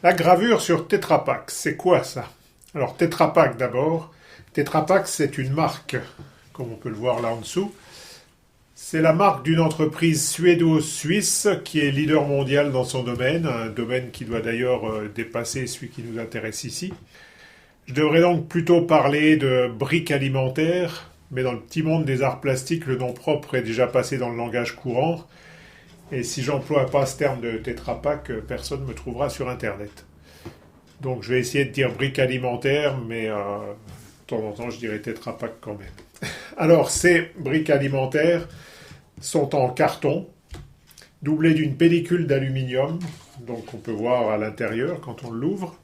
La gravure sur Tetra Pak, c'est quoi ça? Alors Tetra Pak d'abord. Tetra Pak, c'est une marque, comme on peut le voir là en dessous. C'est la marque d'une entreprise suédo-suisse qui est leader mondial dans son domaine, un domaine qui doit d'ailleurs dépasser celui qui nous intéresse ici. Je devrais donc plutôt parler de briques alimentaires, mais dans le petit monde des arts plastiques, le nom propre est déjà passé dans le langage courant. Et si j'emploie pas ce terme de Tetra Pak, personne ne me trouvera sur Internet. Donc je vais essayer de dire briques alimentaires, mais de temps en temps je dirais Tetra Pak quand même. Alors ces briques alimentaires sont en carton, doublées d'une pellicule d'aluminium, donc on peut voir à l'intérieur quand on l'ouvre.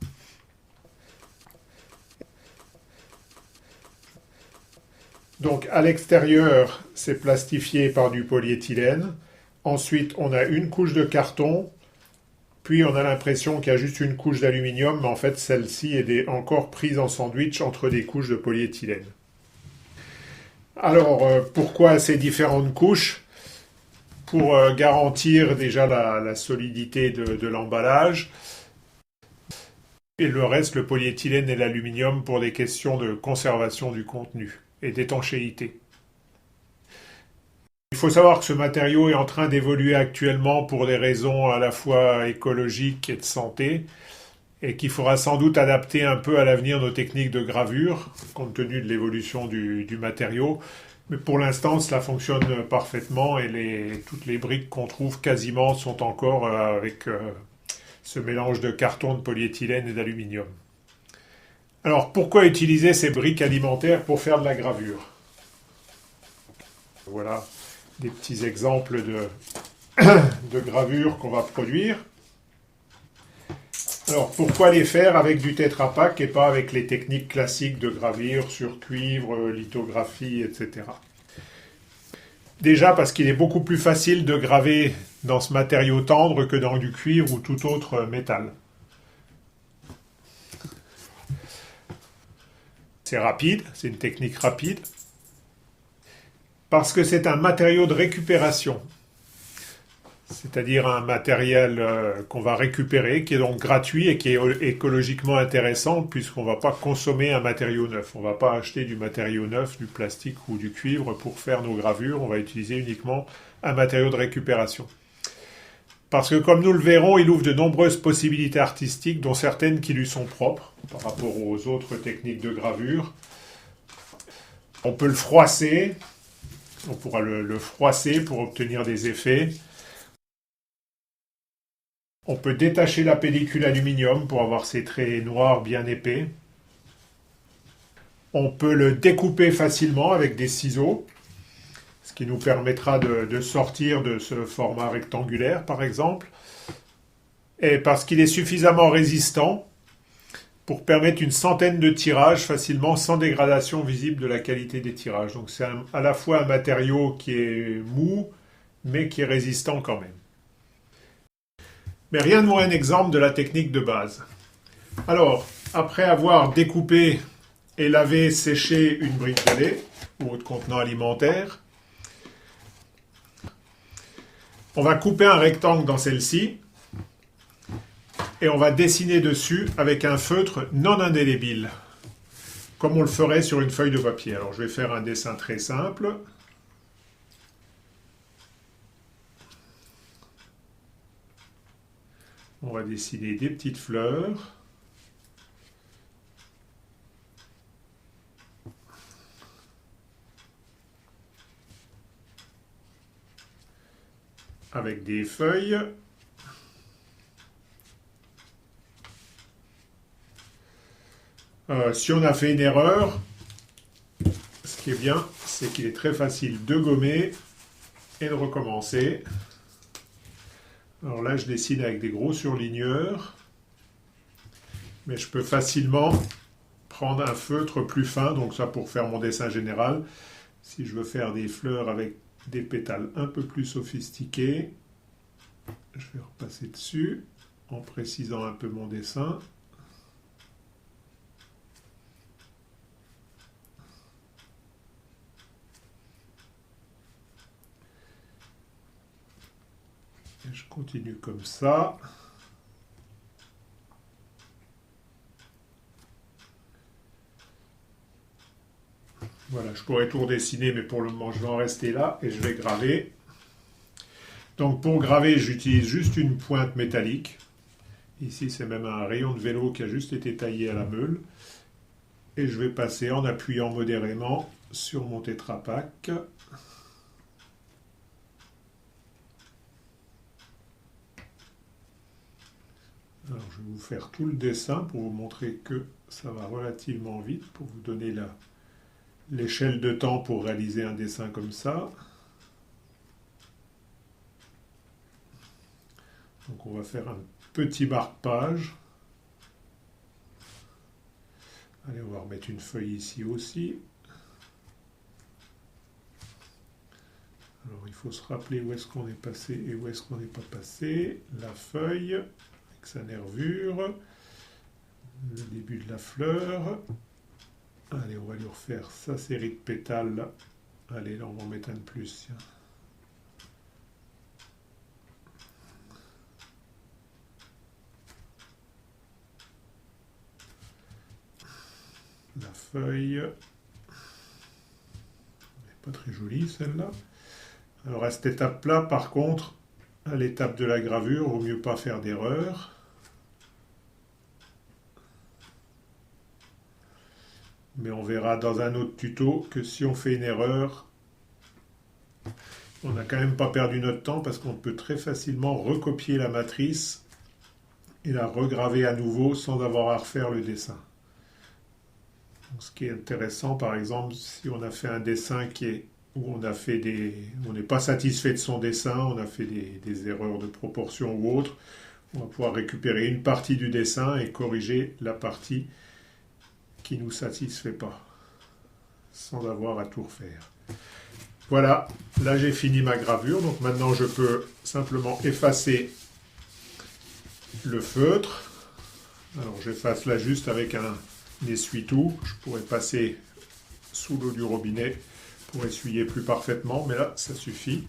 Donc à l'extérieur, c'est plastifié par du polyéthylène. Ensuite, on a une couche de carton, puis on a l'impression qu'il y a juste une couche d'aluminium, mais en fait celle-ci est encore prise en sandwich entre des couches de polyéthylène. Alors, pourquoi ces différentes couches? Pour garantir déjà la solidité de l'emballage, et le reste, le polyéthylène et l'aluminium, pour des questions de conservation du contenu et d'étanchéité. Il faut savoir que ce matériau est en train d'évoluer actuellement pour des raisons à la fois écologiques et de santé, et qu'il faudra sans doute adapter un peu à l'avenir nos techniques de gravure, compte tenu de l'évolution du matériau. Mais pour l'instant, cela fonctionne parfaitement et toutes les briques qu'on trouve quasiment sont encore avec ce mélange de carton, de polyéthylène et d'aluminium. Alors, pourquoi utiliser ces briques alimentaires pour faire de la gravure? Voilà des petits exemples de gravure qu'on va produire. Alors, pourquoi les faire avec du Tetra Pak et pas avec les techniques classiques de gravure sur cuivre, lithographie, etc. Déjà parce qu'il est beaucoup plus facile de graver dans ce matériau tendre que dans du cuivre ou tout autre métal. C'est rapide, c'est une technique rapide. Parce que c'est un matériau de récupération. C'est-à-dire un matériel qu'on va récupérer, qui est donc gratuit et qui est écologiquement intéressant, puisqu'on ne va pas consommer un matériau neuf. On ne va pas acheter du matériau neuf, du plastique ou du cuivre pour faire nos gravures. On va utiliser uniquement un matériau de récupération. Parce que comme nous le verrons, il ouvre de nombreuses possibilités artistiques, dont certaines qui lui sont propres par rapport aux autres techniques de gravure. On peut le froisser, on pourra le froisser pour obtenir des effets. On peut détacher la pellicule aluminium pour avoir ces traits noirs bien épais. On peut le découper facilement avec des ciseaux, ce qui nous permettra de sortir de ce format rectangulaire, par exemple. Et parce qu'il est suffisamment résistant pour permettre une centaine de tirages facilement sans dégradation visible de la qualité des tirages. Donc c'est à la fois un matériau qui est mou, mais qui est résistant quand même. Mais rien de moins un exemple de la technique de base. Alors, après avoir découpé et lavé, séché une brique de lait ou autre contenant alimentaire, on va couper un rectangle dans celle-ci et on va dessiner dessus avec un feutre non indélébile, comme on le ferait sur une feuille de papier. Alors, je vais faire un dessin très simple. On va dessiner des petites fleurs. Avec des feuilles. Si on a fait une erreur, ce qui est bien, c'est qu'il est très facile de gommer et de recommencer. Alors là, je dessine avec des gros surligneurs, mais je peux facilement prendre un feutre plus fin, donc ça pour faire mon dessin général. Si je veux faire des fleurs avec des pétales un peu plus sophistiqués, je vais repasser dessus en précisant un peu mon dessin. Et je continue comme ça. Voilà, je pourrais tout redessiner, mais pour le moment, je vais en rester là et je vais graver. Donc pour graver, j'utilise juste une pointe métallique. Ici, c'est même un rayon de vélo qui a juste été taillé à la meule. Et je vais passer en appuyant modérément sur mon Tetra Pak. Alors, je vais vous faire tout le dessin pour vous montrer que ça va relativement vite, pour vous donner l'échelle de temps pour réaliser un dessin comme ça. Donc on va faire un petit marque-page. Allez, on va remettre une feuille ici aussi. Alors il faut se rappeler où est-ce qu'on est passé et où est-ce qu'on n'est pas passé. La feuille, avec sa nervure. Le début de la fleur. Allez, on va lui refaire sa série de pétales là. Allez, là on va en mettre un de plus. Tiens. La feuille. Elle n'est pas très jolie celle-là. Alors à cette étape-là, par contre, à l'étape de la gravure, il vaut mieux pas faire d'erreur. Mais on verra dans un autre tuto que si on fait une erreur, on n'a quand même pas perdu notre temps parce qu'on peut très facilement recopier la matrice et la regraver à nouveau sans avoir à refaire le dessin. Donc, ce qui est intéressant, par exemple, si on a fait un dessin où on n'est pas satisfait de son dessin, on a fait des erreurs de proportion ou autre, on va pouvoir récupérer une partie du dessin et corriger la partie qui ne nous satisfait pas, sans avoir à tout refaire. Voilà, là j'ai fini ma gravure, donc maintenant je peux simplement effacer le feutre. Alors j'efface là juste avec un essuie-tout, je pourrais passer sous l'eau du robinet pour essuyer plus parfaitement, mais là ça suffit.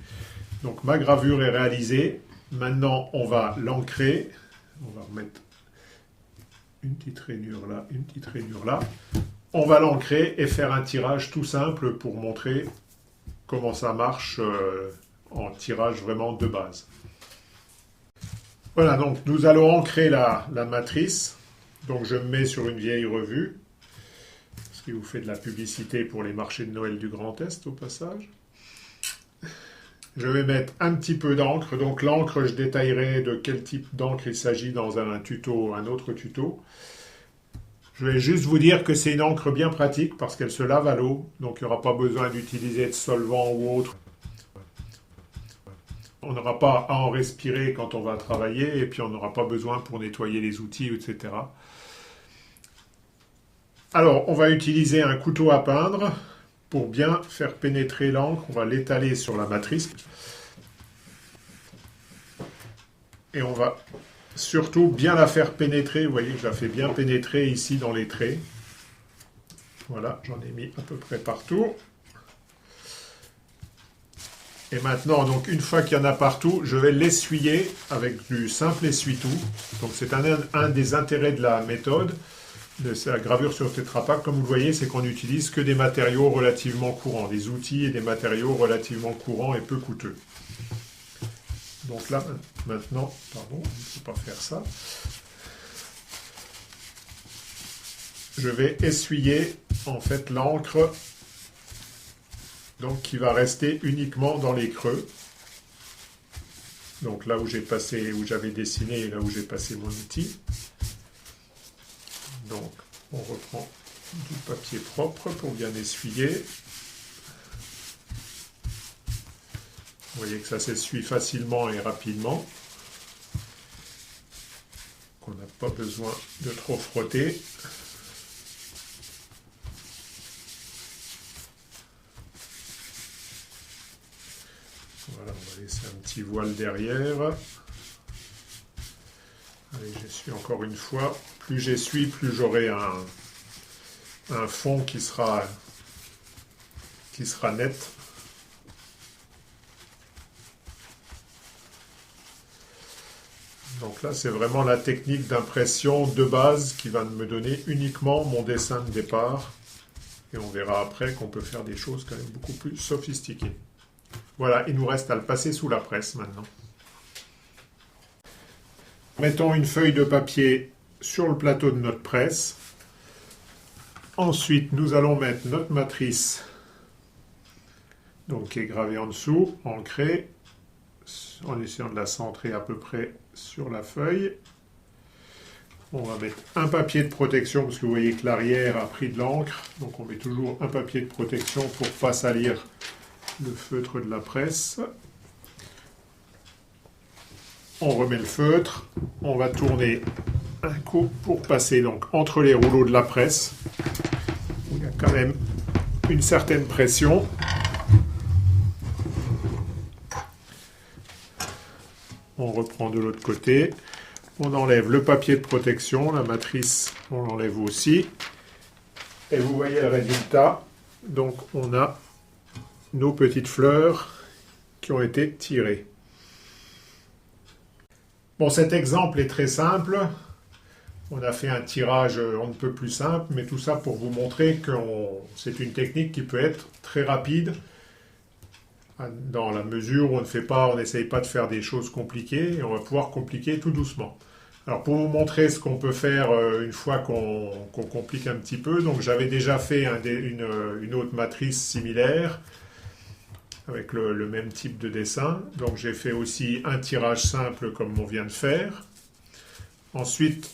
Donc ma gravure est réalisée, maintenant on va l'ancrer, on va remettre une petite rainure là, une petite rainure là. On va l'ancrer et faire un tirage tout simple pour montrer comment ça marche en tirage vraiment de base. Voilà, donc nous allons ancrer la matrice. Donc je me mets sur une vieille revue, ce qui vous fait de la publicité pour les marchés de Noël du Grand Est au passage. Je vais mettre un petit peu d'encre. Donc l'encre, je détaillerai de quel type d'encre il s'agit dans un autre tuto. Je vais juste vous dire que c'est une encre bien pratique parce qu'elle se lave à l'eau. Donc il n'y aura pas besoin d'utiliser de solvant ou autre. On n'aura pas à en respirer quand on va travailler et puis on n'aura pas besoin pour nettoyer les outils, etc. Alors, on va utiliser un couteau à peindre pour bien faire pénétrer l'encre. On va l'étaler sur la matrice. Et on va surtout bien la faire pénétrer. Vous voyez que je la fais bien pénétrer ici dans les traits. Voilà, j'en ai mis à peu près partout. Et maintenant, donc une fois qu'il y en a partout, je vais l'essuyer avec du simple essuie-tout. Donc c'est un des intérêts de la méthode, de la gravure sur Tetra Pak. Comme vous le voyez, c'est qu'on n'utilise que des matériaux relativement courants, des outils et des matériaux relativement courants et peu coûteux. Donc là, maintenant, pardon, je ne peux pas faire ça. Je vais essuyer en fait l'encre, donc qui va rester uniquement dans les creux. Donc là où j'avais dessiné et là où j'ai passé mon outil. Donc on reprend du papier propre pour bien essuyer. Vous voyez que ça s'essuie facilement et rapidement. On n'a pas besoin de trop frotter. Voilà, on va laisser un petit voile derrière. Allez, j'essuie encore une fois. Plus j'essuie, plus j'aurai un fond qui sera net. Donc là, c'est vraiment la technique d'impression de base qui va me donner uniquement mon dessin de départ. Et on verra après qu'on peut faire des choses quand même beaucoup plus sophistiquées. Voilà, il nous reste à le passer sous la presse maintenant. Mettons une feuille de papier sur le plateau de notre presse. Ensuite, nous allons mettre notre matrice, donc qui est gravée en dessous, ancrée, en essayant de la centrer à peu près sur la feuille. On va mettre un papier de protection, parce que vous voyez que l'arrière a pris de l'encre, donc on met toujours un papier de protection pour ne pas salir le feutre de la presse. On remet le feutre, on va tourner un coup pour passer donc entre les rouleaux de la presse, où il y a quand même une certaine pression. On reprend de l'autre côté, on enlève le papier de protection, la matrice on l'enlève aussi, et vous voyez le résultat. Donc on a nos petites fleurs qui ont été tirées. Bon, cet exemple est très simple. On a fait un tirage on ne peut plus simple, mais tout ça pour vous montrer que c'est une technique qui peut être très rapide, dans la mesure où on n'essaye pas de faire des choses compliquées, et on va pouvoir compliquer tout doucement. Alors pour vous montrer ce qu'on peut faire une fois qu'on complique un petit peu, donc j'avais déjà fait une autre matrice similaire, avec le même type de dessin. Donc j'ai fait aussi un tirage simple comme on vient de faire. Ensuite,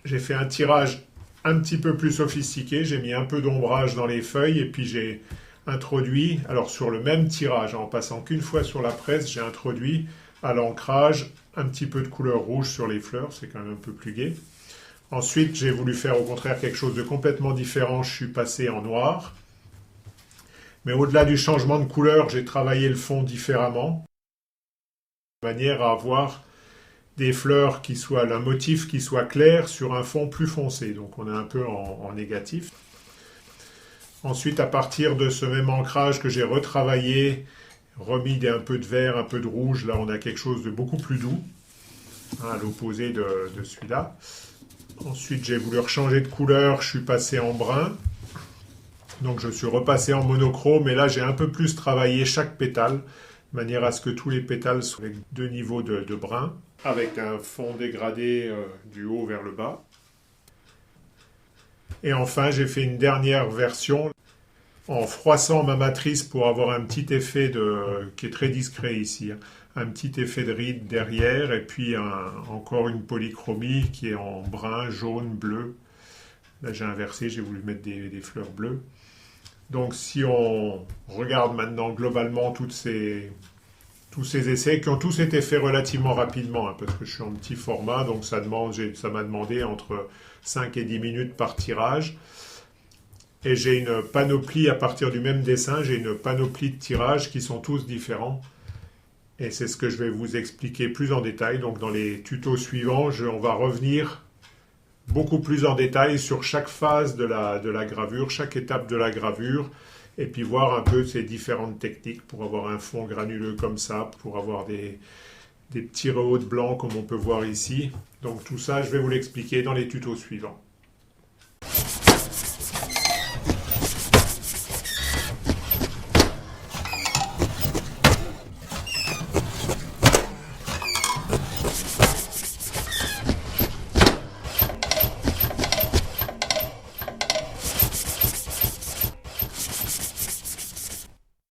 j'ai fait un tirage un petit peu plus sophistiqué. J'ai mis un peu d'ombrage dans les feuilles et puis j'ai introduit, alors sur le même tirage, en passant qu'une fois sur la presse, j'ai introduit à l'ancrage un petit peu de couleur rouge sur les fleurs. C'est quand même un peu plus gai. Ensuite, j'ai voulu faire au contraire quelque chose de complètement différent. Je suis passé en noir. Mais au-delà du changement de couleur, j'ai travaillé le fond différemment, de manière à avoir des fleurs qui soient, un motif qui soit clair sur un fond plus foncé. Donc on est un peu en négatif. Ensuite, à partir de ce même ancrage que j'ai retravaillé, remis un peu de vert, un peu de rouge, là on a quelque chose de beaucoup plus doux, à l'opposé de celui-là. Ensuite, j'ai voulu changer de couleur, je suis passé en brun. Donc je suis repassé en monochrome, et là j'ai un peu plus travaillé chaque pétale, de manière à ce que tous les pétales soient avec deux niveaux de brun, avec un fond dégradé du haut vers le bas. Et enfin j'ai fait une dernière version en froissant ma matrice pour avoir un petit effet qui est très discret ici, un petit effet de ride derrière, et puis encore une polychromie qui est en brun, jaune, bleu. Là j'ai inversé, j'ai voulu mettre des fleurs bleues. Donc si on regarde maintenant globalement tous ces essais qui ont tous été faits relativement rapidement, parce que je suis en petit format, donc ça m'a demandé entre 5 et 10 minutes par tirage. Et j'ai une panoplie à partir du même dessin, j'ai une panoplie de tirages qui sont tous différents. Et c'est ce que je vais vous expliquer plus en détail. Donc dans les tutos suivants, on va revenir beaucoup plus en détail sur chaque phase de la gravure, chaque étape de la gravure, et puis voir un peu ces différentes techniques pour avoir un fond granuleux comme ça, pour avoir des petits rehauts de blanc comme on peut voir ici. Donc tout ça, je vais vous l'expliquer dans les tutos suivants.